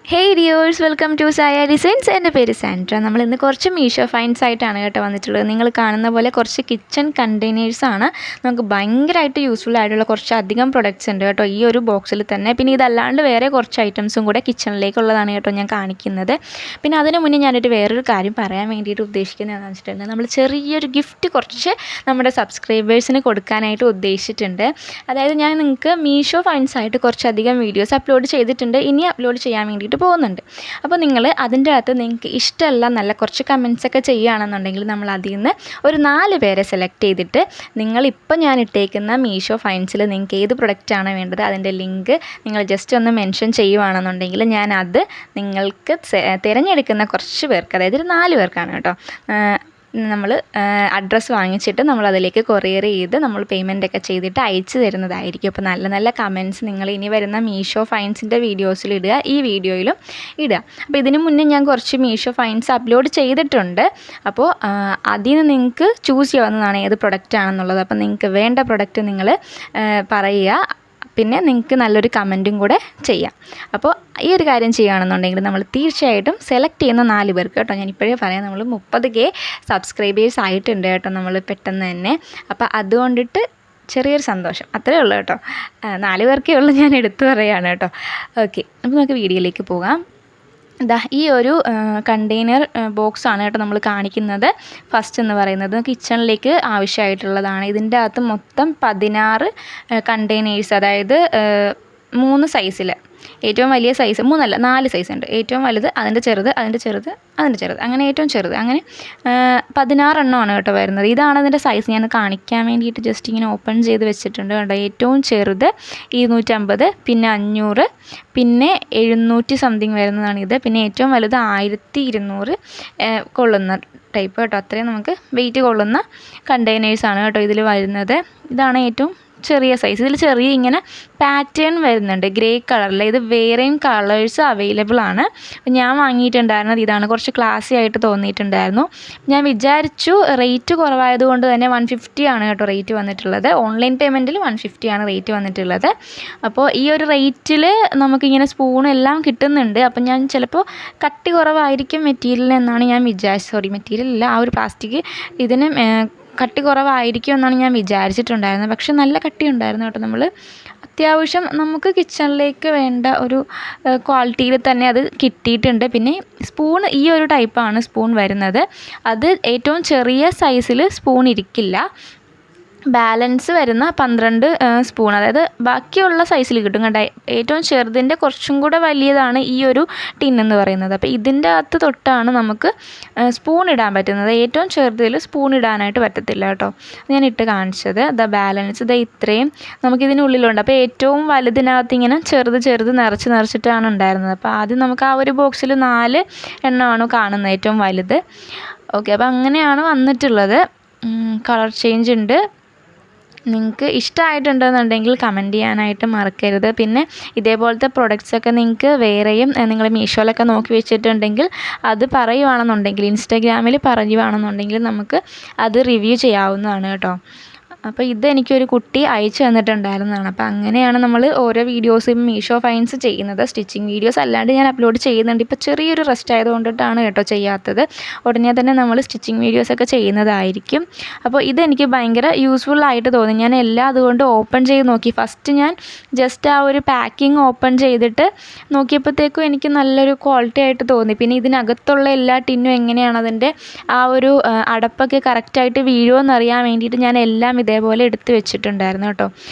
Hey dears, welcome to Saya designs. എൻ്റെ പേര് Sandra. നമ്മളിന്ന് കുറച്ച് മീഷോ ഫൈൻസ് ആയിട്ടാണ് കേട്ടോ വന്നിട്ടുള്ളത്. നിങ്ങൾ കാണുന്ന പോലെ കുറച്ച് കിച്ചൺ കണ്ടെയ്നേഴ്സാണ്. നമുക്ക് ഭയങ്കരമായിട്ട് യൂസ്ഫുൾ ആയിട്ടുള്ള കുറച്ചധികം പ്രൊഡക്ട്സ് ഉണ്ട് കേട്ടോ ഈ ഒരു ബോക്സിൽ തന്നെ. പിന്നെ ഇതല്ലാണ്ട് വേറെ കുറച്ച് ഐറ്റംസും കൂടെ കിച്ചണിലേക്കുള്ളതാണ് കേട്ടോ ഞാൻ കാണിക്കുന്നത്. പിന്നെ അതിന് മുന്നേ ഞാനൊരു വേറൊരു കാര്യം പറയാൻ വേണ്ടിയിട്ട് ഉദ്ദേശിക്കുന്നതെന്ന് വെച്ചിട്ടുണ്ടെങ്കിൽ, നമ്മൾ ചെറിയൊരു ഗിഫ്റ്റ് കുറച്ച് നമ്മുടെ സബ്സ്ക്രൈബേഴ്സിന് കൊടുക്കാനായിട്ട് ഉദ്ദേശിച്ചിട്ടുണ്ട്. അതായത് ഞാൻ നിങ്ങൾക്ക് മീഷോ ഫൈൻസ് ആയിട്ട് കുറച്ചധികം വീഡിയോസ് അപ്ലോഡ് ചെയ്തിട്ടുണ്ട്, ഇനി അപ്ലോഡ് ചെയ്യാൻ വേണ്ടിയിട്ട് പോകുന്നുണ്ട്. അപ്പോൾ നിങ്ങൾ അതിൻ്റെ അകത്ത് നിങ്ങൾക്ക് ഇഷ്ടമല്ല നല്ല കുറച്ച് കമൻസൊക്കെ ചെയ്യുകയാണെന്നുണ്ടെങ്കിൽ നമ്മൾ അതിൽ നിന്ന് ഒരു 4 പേരെ സെലക്ട് ചെയ്തിട്ട് നിങ്ങളിപ്പോൾ ഞാൻ ഇട്ടേക്കുന്ന മീഷോ ഫൈൻസിൽ നിങ്ങൾക്ക് ഏത് പ്രൊഡക്റ്റാണ് വേണ്ടത് അതിൻ്റെ ലിങ്ക് നിങ്ങൾ ജസ്റ്റ് ഒന്ന് മെൻഷൻ ചെയ്യുകയാണെന്നുണ്ടെങ്കിൽ ഞാൻ അത് നിങ്ങൾക്ക് തിരഞ്ഞെടുക്കുന്ന കുറച്ച് പേർക്ക്, അതായത് ഒരു 4 പേർക്കാണ് കേട്ടോ, നമ്മൾ അഡ്രസ്സ് വാങ്ങിച്ചിട്ട് നമ്മളതിലേക്ക് കൊറിയർ ചെയ്ത് നമ്മൾ പേയ്മെൻറ്റൊക്കെ ചെയ്തിട്ട് അയച്ചു തരുന്നതായിരിക്കും. അപ്പോൾ നല്ല നല്ല കമൻറ്റ്സ് നിങ്ങൾ ഇനി വരുന്ന മീഷോ ഫൈൻസിൻ്റെ വീഡിയോസിൽ ഇടുക, ഈ വീഡിയോയിലും ഇടുക. അപ്പോൾ ഇതിന് മുന്നേ ഞാൻ കുറച്ച് മീഷോ ഫൈൻസ് അപ്ലോഡ് ചെയ്തിട്ടുണ്ട്. അപ്പോൾ അതിൽ നിന്ന് നിങ്ങൾക്ക് ചൂസ് ചെയ്യാവുന്നതാണ് ഏത് പ്രൊഡക്റ്റ് ആണെന്നുള്ളത്. അപ്പോൾ നിങ്ങൾക്ക് വേണ്ട പ്രൊഡക്റ്റ് നിങ്ങൾ പറയുക, പിന്നെ നിങ്ങൾക്ക് നല്ലൊരു കമൻറ്റും കൂടെ ചെയ്യാം. അപ്പോൾ ഈ ഒരു കാര്യം ചെയ്യുകയാണെന്നുണ്ടെങ്കിൽ നമ്മൾ തീർച്ചയായിട്ടും സെലക്ട് ചെയ്യുന്ന 4 പേർക്ക് കേട്ടോ, ഞാനിപ്പോഴേ പറയാം, നമ്മൾ 30K സബ്സ്ക്രൈബേഴ്സ് ആയിട്ടുണ്ട് കേട്ടോ നമ്മൾ പെട്ടെന്ന് തന്നെ. അപ്പോൾ അതുകൊണ്ടിട്ട് ചെറിയൊരു സന്തോഷം അത്രയേ ഉള്ളൂ കേട്ടോ. 4 പേർക്കേ ഉള്ളൂ, ഞാൻ എടുത്തു പറയുകയാണ് കേട്ടോ. ഓക്കെ, അപ്പോൾ നമുക്ക് വീഡിയോയിലേക്ക് പോകാം. ഈ ഒരു കണ്ടെയ്നർ ബോക്സാണ് കേട്ടോ നമ്മൾ കാണിക്കുന്നത്. ഫസ്റ്റ് എന്ന് പറയുന്നത് കിച്ചണിലേക്ക് ആവശ്യമായിട്ടുള്ളതാണ്. ഇതിൻ്റെ അകത്ത് മൊത്തം 16 കണ്ടെയ്നേഴ്സ്, അതായത് 3 സൈസിൽ, ഏറ്റവും വലിയ സൈസ് 3 അല്ല 4 സൈസ് ഉണ്ട്. ഏറ്റവും വലുത്, അതിൻ്റെ ചെറുത്, അതിൻ്റെ ചെറുത്, അതിൻ്റെ ചെറുത്, അങ്ങനെ ഏറ്റവും ചെറുത്, അങ്ങനെ 16 എണ്ണമാണ് കേട്ടോ വരുന്നത്. ഇതാണ് അതിൻ്റെ സൈസ്. ഞാൻ കാണിക്കാൻ വേണ്ടിയിട്ട് ജസ്റ്റ് ഇങ്ങനെ ഓപ്പൺ ചെയ്ത് വെച്ചിട്ടുണ്ട് കേട്ടോ. ഏറ്റവും ചെറുത് 250, പിന്നെ 500, പിന്നെ 700 സംതിങ് വരുന്നതാണ് ഇത്. പിന്നെ ഏറ്റവും വലുത് 1200 കൊള്ളുന്ന ടൈപ്പ് കേട്ടോ. അത്രയും നമുക്ക് വെയിറ്റ് കൊള്ളുന്ന കണ്ടെയ്നേഴ്സാണ് കേട്ടോ ഇതിൽ വരുന്നത്. ഇതാണ് ഏറ്റവും ചെറിയ സൈസ്. ഇതിൽ ചെറിയ ഇങ്ങനെ പാറ്റേൺ വരുന്നുണ്ട് ഗ്രേ കളറിൽ. ഇത് വേറെയും കളേഴ്സ് അവൈലബിൾ ആണ്. അപ്പം ഞാൻ വാങ്ങിയിട്ടുണ്ടായിരുന്നത് ഇതാണ്. കുറച്ച് ക്ലാസി ആയിട്ട് തോന്നിയിട്ടുണ്ടായിരുന്നു. ഞാൻ വിചാരിച്ചു റേറ്റ് കുറവായതുകൊണ്ട് തന്നെ 150 ആണ് കേട്ടോ റേറ്റ് വന്നിട്ടുള്ളത്. ഓൺലൈൻ പേയ്മെൻറ്റിൽ 150 ആണ് റേറ്റ് വന്നിട്ടുള്ളത്. അപ്പോൾ ഈ ഒരു റേറ്റിൽ നമുക്കിങ്ങനെ സ്പൂൺ എല്ലാം കിട്ടുന്നുണ്ട്. അപ്പം ഞാൻ ചിലപ്പോൾ കട്ടി കുറവായിരിക്കും മെറ്റീരിയൽ എന്നാണ് ഞാൻ വിചാരിച്ചത്. മെറ്റീരിയൽ അല്ല, ആ ഒരു പ്ലാസ്റ്റിക് ഇതിന് കട്ടി കുറവായിരിക്കും എന്നാണ് ഞാൻ വിചാരിച്ചിട്ടുണ്ടായിരുന്നത്. പക്ഷെ നല്ല കട്ടി ഉണ്ടായിരുന്നു കേട്ടോ. നമ്മൾ അത്യാവശ്യം നമുക്ക് കിച്ചണിലേക്ക് വേണ്ട ഒരു ക്വാളിറ്റിയിൽ തന്നെ അത് കിട്ടിയിട്ടുണ്ട്. പിന്നെ സ്പൂൺ ഈ ഒരു ടൈപ്പാണ് സ്പൂൺ വരുന്നത്. അത് ഏറ്റവും ചെറിയ സൈസിൽ സ്പൂൺ ഇരിക്കില്ല. ബാലൻസ് വരുന്ന 12 സ്പൂൺ, അതായത് ബാക്കിയുള്ള സൈസിൽ കിട്ടും കേട്ടോ. ഏറ്റവും ചെറുതിൻ്റെ കുറച്ചും കൂടെ വലിയതാണ് ഈ ഒരു ടിൻ എന്ന് പറയുന്നത്. അപ്പോൾ ഇതിൻ്റെ അകത്ത് തൊട്ടാണ് നമുക്ക് സ്പൂൺ ഇടാൻ പറ്റുന്നത്. ഏറ്റവും ചെറുതിൽ സ്പൂൺ ഇടാനായിട്ട് പറ്റത്തില്ല കേട്ടോ. ഞാൻ ഇട്ട് കാണിച്ചത് ബാലൻസ് ഇത്രയും നമുക്കിതിനുള്ളിലുണ്ട്. അപ്പോൾ ഏറ്റവും വലുതിനകത്ത് ഇങ്ങനെ ചെറുത് നിറച്ചിട്ടാണ് ഉണ്ടായിരുന്നത്. അപ്പോൾ ആദ്യം നമുക്ക് ആ ഒരു ബോക്സിൽ 4 എണ്ണമാണ് കാണുന്നത്, ഏറ്റവും വലുത്. ഓക്കെ, അപ്പോൾ അങ്ങനെയാണ് വന്നിട്ടുള്ളത്. കളർ ചേഞ്ച് ഉണ്ട്. നിങ്ങൾക്ക് ഇഷ്ടമായിട്ടുണ്ടെന്നുണ്ടെങ്കിൽ കമൻറ്റ് ചെയ്യാനായിട്ട് മറക്കരുത്. പിന്നെ ഇതേപോലത്തെ പ്രൊഡക്ട്സൊക്കെ നിങ്ങൾക്ക് വേറെയും നിങ്ങൾ മീഷോയിലൊക്കെ നോക്കി വെച്ചിട്ടുണ്ടെങ്കിൽ അത് പറയുവാണെന്നുണ്ടെങ്കിൽ, ഇൻസ്റ്റാഗ്രാമിൽ പറയുവാണെന്നുണ്ടെങ്കിൽ നമുക്ക് അത് റിവ്യൂ ചെയ്യാവുന്നതാണ് കേട്ടോ. അപ്പോൾ ഇതെനിക്കൊരു കുട്ടി അയച്ചു തന്നിട്ടുണ്ടായിരുന്നതാണ്. അപ്പോൾ അങ്ങനെയാണ് നമ്മൾ ഓരോ വീഡിയോസും മീഷോ ഫൈൻസ് ചെയ്യുന്നത്. സ്റ്റിച്ചിങ് വീഡിയോസ് അല്ലാണ്ട് ഞാൻ അപ്ലോഡ് ചെയ്യുന്നുണ്ട്. ഇപ്പോൾ ചെറിയൊരു റെസ്റ്റ് ആയതുകൊണ്ടിട്ടാണ് കേട്ടോ ചെയ്യാത്തത്. ഉടനെ തന്നെ നമ്മൾ സ്റ്റിച്ചിങ് വീഡിയോസൊക്കെ ചെയ്യുന്നതായിരിക്കും. അപ്പോൾ ഇതെനിക്ക് ഭയങ്കര യൂസ്ഫുൾ ആയിട്ട് തോന്നി. ഞാൻ എല്ലാം അതുകൊണ്ട് ഓപ്പൺ ചെയ്ത് നോക്കി. ഫസ്റ്റ് ഞാൻ ജസ്റ്റ് ആ ഒരു പാക്കിങ് ഓപ്പൺ ചെയ്തിട്ട് നോക്കിയപ്പോഴത്തേക്കും എനിക്ക് നല്ലൊരു ക്വാളിറ്റി ആയിട്ട് തോന്നി. പിന്നെ ഇതിനകത്തുള്ള എല്ലാ ടിന്നും എങ്ങനെയാണ് അതിൻ്റെ ആ ഒരു അടപ്പൊക്കെ കറക്റ്റായിട്ട് വീഴുമോ എന്നറിയാൻ വേണ്ടിയിട്ട് ഞാൻ എല്ലാം ഇതേപോലെ എടുത്ത് വെച്ചിട്ടുണ്ടായിരുന്നു കേട്ടോ.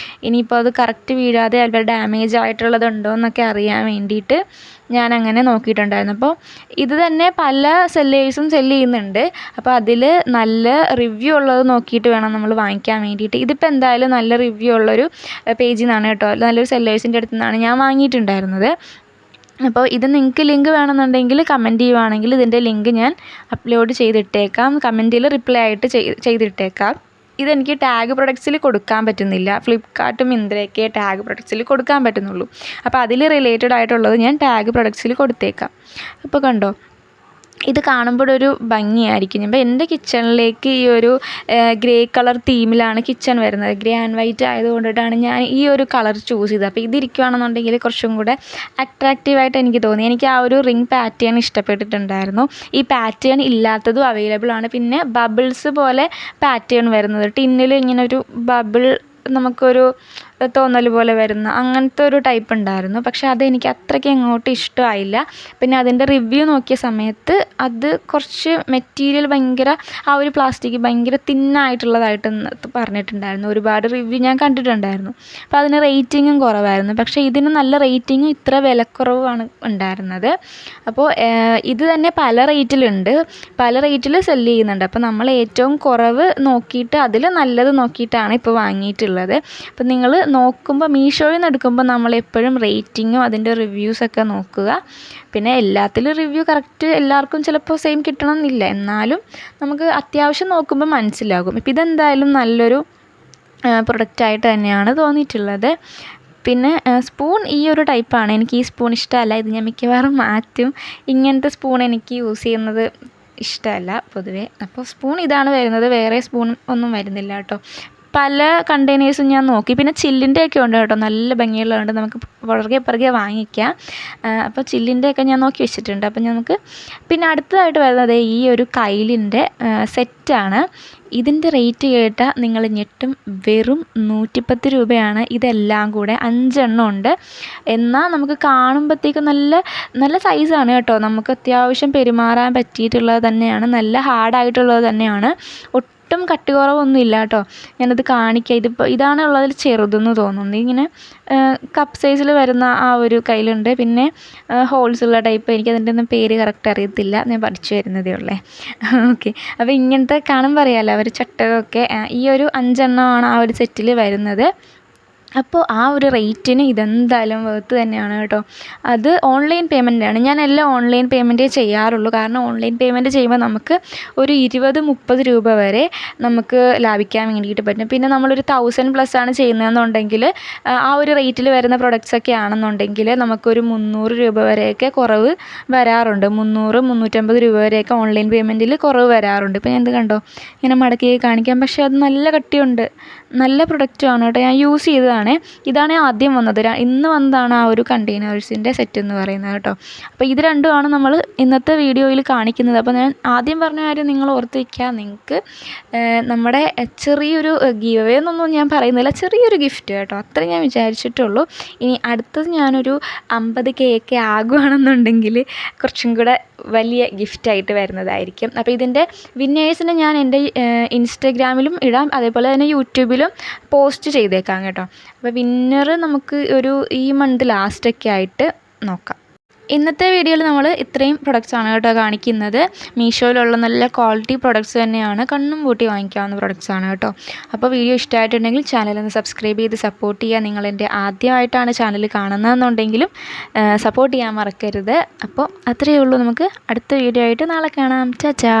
ഇനിയിപ്പോൾ അത് കറക്റ്റ് വീഴാതെ അല്ലെങ്കിൽ ഡാമേജ് ആയിട്ടുള്ളതുണ്ടോ എന്നൊക്കെ അറിയാൻ വേണ്ടിയിട്ട് ഞാൻ അങ്ങനെ നോക്കിയിട്ടുണ്ടായിരുന്നു. അപ്പോൾ ഇത് തന്നെ പല സെല്ലേഴ്സും സെല്ല് ചെയ്യുന്നുണ്ട്. അപ്പോൾ അതിൽ നല്ല റിവ്യൂ ഉള്ളത് നോക്കിയിട്ട് വേണം നമ്മൾ വാങ്ങിക്കാൻ വേണ്ടിയിട്ട്. ഇതിപ്പോൾ എന്തായാലും നല്ല റിവ്യൂ ഉള്ളൊരു പേജിൽ നിന്നാണ് കേട്ടോ, നല്ലൊരു സെല്ലേഴ്സിൻ്റെ അടുത്ത് നിന്നാണ് ഞാൻ വാങ്ങിയിട്ടുണ്ടായിരുന്നത്. അപ്പോൾ ഇത് നിങ്ങൾക്ക് ലിങ്ക് വേണമെന്നുണ്ടെങ്കിൽ കമൻറ്റ് ചെയ്യുവാണെങ്കിൽ ഇതിൻ്റെ ലിങ്ക് ഞാൻ അപ്ലോഡ് ചെയ്തിട്ടേക്കാം, കമൻറ്റിൽ റിപ്ലൈ ആയിട്ട് ചെയ്തിട്ടേക്കാം. ഇതെനിക്ക് ടാഗ് പ്രൊഡക്ട്സിൽ കൊടുക്കാൻ പറ്റുന്നില്ല. ഫ്ലിപ്കാർട്ടും മിന്ത്രയൊക്കെ ടാഗ് പ്രൊഡക്ട്സിൽ കൊടുക്കാൻ പറ്റുന്നുള്ളൂ. അപ്പോൾ അതിൽ റിലേറ്റഡ് ആയിട്ടുള്ളത് ഞാൻ ടാഗ് പ്രൊഡക്ട്സിൽ കൊടുത്തേക്കാം. അപ്പോൾ കണ്ടോ, ഇത് കാണുമ്പോഴൊരു ഭംഗിയായിരിക്കും. അപ്പോൾ എൻ്റെ കിച്ചണിലേക്ക് ഈ ഒരു ഗ്രേ കളർ തീമിലാണ് കിച്ചൺ വരുന്നത്. ഗ്രേ ആൻഡ് വൈറ്റ് ആയതുകൊണ്ടിട്ടാണ് ഞാൻ ഈ ഒരു കളർ ചൂസ് ചെയ്തത്. അപ്പോൾ ഇതിരിക്കുകയാണെന്നുണ്ടെങ്കിൽ കുറച്ചും കൂടെ അട്രാക്റ്റീവായിട്ട് എനിക്ക് തോന്നി. എനിക്ക് ആ ഒരു റിംഗ് പാറ്റേൺ ഇഷ്ടപ്പെട്ടിട്ടുണ്ടായിരുന്നു. ഈ പാറ്റേൺ ഇല്ലാത്തതും അവൈലബിൾ ആണ്. പിന്നെ ബബിൾസ് പോലെ പാറ്റേൺ വരുന്നത്, ടിന്നിൽ ഇങ്ങനെ ഒരു ബബിൾ നമുക്കൊരു തോന്നൽ പോലെ വരുന്ന അങ്ങനത്തെ ഒരു ടൈപ്പ് ഉണ്ടായിരുന്നു. പക്ഷേ അതെനിക്ക് അത്രയ്ക്ക് അങ്ങോട്ട് ഇഷ്ടമായില്ല. പിന്നെ അതിൻ്റെ റിവ്യൂ നോക്കിയ സമയത്ത് അത് കുറച്ച് മെറ്റീരിയൽ ഭയങ്കര ആ ഒരു പ്ലാസ്റ്റിക് ഭയങ്കര തിന്നായിട്ടുള്ളതായിട്ട് പറഞ്ഞിട്ടുണ്ടായിരുന്നു. ഒരുപാട് റിവ്യൂ ഞാൻ കണ്ടിട്ടുണ്ടായിരുന്നു. അപ്പോൾ അതിന് റേറ്റിങ്ങും കുറവായിരുന്നു. പക്ഷേ ഇതിന് നല്ല റേറ്റിങ്ങും ഇത്ര വിലക്കുറവാണ് ഉണ്ടായിരുന്നത്. അപ്പോൾ ഇത് തന്നെ പല റേറ്റിലുണ്ട്, പല റേറ്റിൽ സെല്ല് ചെയ്യുന്നുണ്ട്. അപ്പോൾ നമ്മൾ ഏറ്റവും കുറവ് നോക്കിയിട്ട് അതിൽ നല്ലത് നോക്കിയിട്ടാണ് ഇപ്പോൾ വാങ്ങിയിട്ടുള്ളത്. അപ്പോൾ നിങ്ങൾ നോക്കുമ്പോൾ മീഷോയിൽ നിന്ന് എടുക്കുമ്പോൾ നമ്മളെപ്പോഴും റേറ്റിങ്ങും അതിൻ്റെ റിവ്യൂസൊക്കെ നോക്കുക. പിന്നെ എല്ലാത്തിലും റിവ്യൂ കറക്റ്റ് എല്ലാവർക്കും ചിലപ്പോൾ സെയിം കിട്ടണമെന്നില്ല, എന്നാലും നമുക്ക് അത്യാവശ്യം നോക്കുമ്പോൾ മനസ്സിലാകും. ഇപ്പം ഇതെന്തായാലും നല്ലൊരു പ്രൊഡക്റ്റായിട്ട് തന്നെയാണ് തോന്നിയിട്ടുള്ളത്. പിന്നെ സ്പൂൺ ഈ ഒരു ടൈപ്പാണ്. എനിക്ക് ഈ സ്പൂൺ ഇഷ്ടമല്ല. ഇത് ഞാൻ മിക്കവാറും മാറ്റും. ഇങ്ങനത്തെ സ്പൂൺ എനിക്ക് യൂസ് ചെയ്യുന്നത് ഇഷ്ടമല്ല പൊതുവേ. അപ്പോൾ സ്പൂൺ ഇതാണ് വരുന്നത്, വേറെ സ്പൂൺ ഒന്നും വരുന്നില്ല കേട്ടോ. പല കണ്ടെയ്നേഴ്സും ഞാൻ നോക്കി. പിന്നെ ചില്ലിൻ്റെയൊക്കെ ഉണ്ട് കേട്ടോ, നല്ല ഭംഗിയുള്ളതുണ്ട്, നമുക്ക് പുറകെ വാങ്ങിക്കാം. അപ്പോൾ ചില്ലിൻ്റെയൊക്കെ ഞാൻ നോക്കി വെച്ചിട്ടുണ്ട്. അപ്പോൾ നമുക്ക് പിന്നെ അടുത്തതായിട്ട് വരുന്നത് ഈ ഒരു കൈലിൻ്റെ സെറ്റാണ്. ഇതിൻ്റെ റേറ്റ് കേട്ടാൽ നിങ്ങൾ ഞെട്ടും. വെറും 110 രൂപയാണ് ഇതെല്ലാം കൂടെ. 5 എണ്ണം ഉണ്ട്. എന്നാൽ നമുക്ക് കാണുമ്പോഴത്തേക്കും നല്ല സൈസാണ് കേട്ടോ. നമുക്ക് അത്യാവശ്യം പെരുമാറാൻ പറ്റിയിട്ടുള്ളത് തന്നെയാണ്, നല്ല ഹാർഡായിട്ടുള്ളത് തന്നെയാണ്. ഒട്ടും കട്ടി കുറവൊന്നും ഇല്ല കേട്ടോ. ഞാനത് കാണിക്കാം. ഇതാണ് ഉള്ളതിൽ ചെറുതെന്ന് തോന്നുന്നു. ഇങ്ങനെ കപ്പ് സൈസിൽ വരുന്ന ആ ഒരു കയ്യിലുണ്ട്. പിന്നെ ഹോൾസുള്ള ടൈപ്പ്, എനിക്കതിൻ്റെ ഒന്നും പേര് കറക്റ്റ് അറിയത്തില്ല, ഞാൻ പഠിച്ചു വരുന്നതേ ഉള്ളേ. ഓക്കെ, അപ്പോൾ ഇങ്ങനത്തെ കാണുമ്പോൾ അറിയാമല്ലോ അവർ ചട്ടകമൊക്കെ. ഈ ഒരു 5 എണ്ണമാണ് ആ ഒരു സെറ്റിൽ വരുന്നത്. അപ്പോൾ ആ ഒരു റേറ്റിന് ഇതെന്തായാലും വർത്ത് തന്നെയാണ് കേട്ടോ. അത് ഓൺലൈൻ പേയ്മെൻറ്റാണ്. ഞാൻ എല്ലാം ഓൺലൈൻ പേയ്മെൻറ്റേ ചെയ്യാറുള്ളൂ. കാരണം ഓൺലൈൻ പേയ്മെൻറ്റ് ചെയ്യുമ്പോൾ നമുക്ക് ഒരു 20-30 രൂപ വരെ നമുക്ക് ലാഭിക്കാൻ വേണ്ടിയിട്ട് പറ്റും. പിന്നെ നമ്മളൊരു 1000+ ആണ് ചെയ്യുന്നതെന്നുണ്ടെങ്കിൽ ആ ഒരു റേറ്റിൽ വരുന്ന പ്രൊഡക്ട്സൊക്കെ ആണെന്നുണ്ടെങ്കിൽ നമുക്കൊരു 300 രൂപ വരെയൊക്കെ കുറവ് വരാറുണ്ട്. 300-350 രൂപ വരെയൊക്കെ ഓൺലൈൻ പേയ്മെൻറ്റിൽ കുറവ് വരാറുണ്ട്. ഇപ്പോൾ ഞാൻ ഇത് കണ്ടോ, ഇങ്ങനെ മടക്കി കാണിക്കാം. പക്ഷേ അത് നല്ല കട്ടിയുണ്ട്, നല്ല പ്രൊഡക്റ്റുമാണ് കേട്ടോ. ഞാൻ യൂസ് ചെയ്തതാണ്. ഇതാണ് ആദ്യം വന്നത്. ഇന്ന് വന്നതാണ് ആ ഒരു കണ്ടെയ്നേഴ്സിൻ്റെ സെറ്റ് എന്ന് പറയുന്നത് കേട്ടോ. അപ്പോൾ ഇത് രണ്ടുമാണ് നമ്മൾ ഇന്നത്തെ വീഡിയോയിൽ കാണിക്കുന്നത്. അപ്പോൾ ഞാൻ ആദ്യം പറഞ്ഞ കാര്യം നിങ്ങൾ ഓർത്ത് വയ്ക്കുക. നിങ്ങൾക്ക് നമ്മുടെ ചെറിയൊരു ഗീവ് അവേ എന്നൊന്നും ഞാൻ പറയുന്നില്ല, ചെറിയൊരു ഗിഫ്റ്റ് കേട്ടോ, അത്രേ ഞാൻ വിചാരിച്ചിട്ടുള്ളൂ. ഇനി അടുത്തത് ഞാനൊരു 50K ഒക്കെ ആകുകയാണെന്നുണ്ടെങ്കിൽ കുറച്ചും കൂടെ വലിയ ഗിഫ്റ്റായിട്ട് വരുന്നതായിരിക്കും. അപ്പോൾ ഇതിൻ്റെ വിന്നേഴ്സിനെ ഞാൻ എൻ്റെ ഇൻസ്റ്റഗ്രാമിലും ഇടാം, അതേപോലെ തന്നെ യൂട്യൂബിലും പോസ്റ്റ് ചെയ്തേക്കാം കേട്ടോ. അപ്പോൾ വിന്നർ നമുക്ക് ഈ മന്ത് ലാസ്റ്റൊക്കെ ആയിട്ട് നോക്കാം. ഇന്നത്തെ വീഡിയോയിൽ നമ്മൾ ഇത്രയും പ്രൊഡക്ട്സാണ് കേട്ടോ കാണിക്കുന്നത്. മീഷോയിലുള്ള നല്ല ക്വാളിറ്റി പ്രൊഡക്ട്സ് തന്നെയാണ്, കണ്ണും പൂട്ടി വാങ്ങിക്കാവുന്ന പ്രൊഡക്ട്സാണ് കേട്ടോ. അപ്പോൾ വീഡിയോ ഇഷ്ടമായിട്ടുണ്ടെങ്കിൽ ചാനലൊന്ന് സബ്സ്ക്രൈബ് ചെയ്ത് സപ്പോർട്ട് ചെയ്യുക. നിങ്ങളെൻ്റെ ആദ്യമായിട്ടാണ് ചാനൽ കാണുന്നതെന്നുണ്ടെങ്കിലും സപ്പോർട്ട് ചെയ്യാൻ മറക്കരുത്. അപ്പോൾ അത്രയേ ഉള്ളൂ. നമുക്ക് അടുത്ത വീഡിയോ ആയിട്ട് നാളെ കാണാം. ചാ.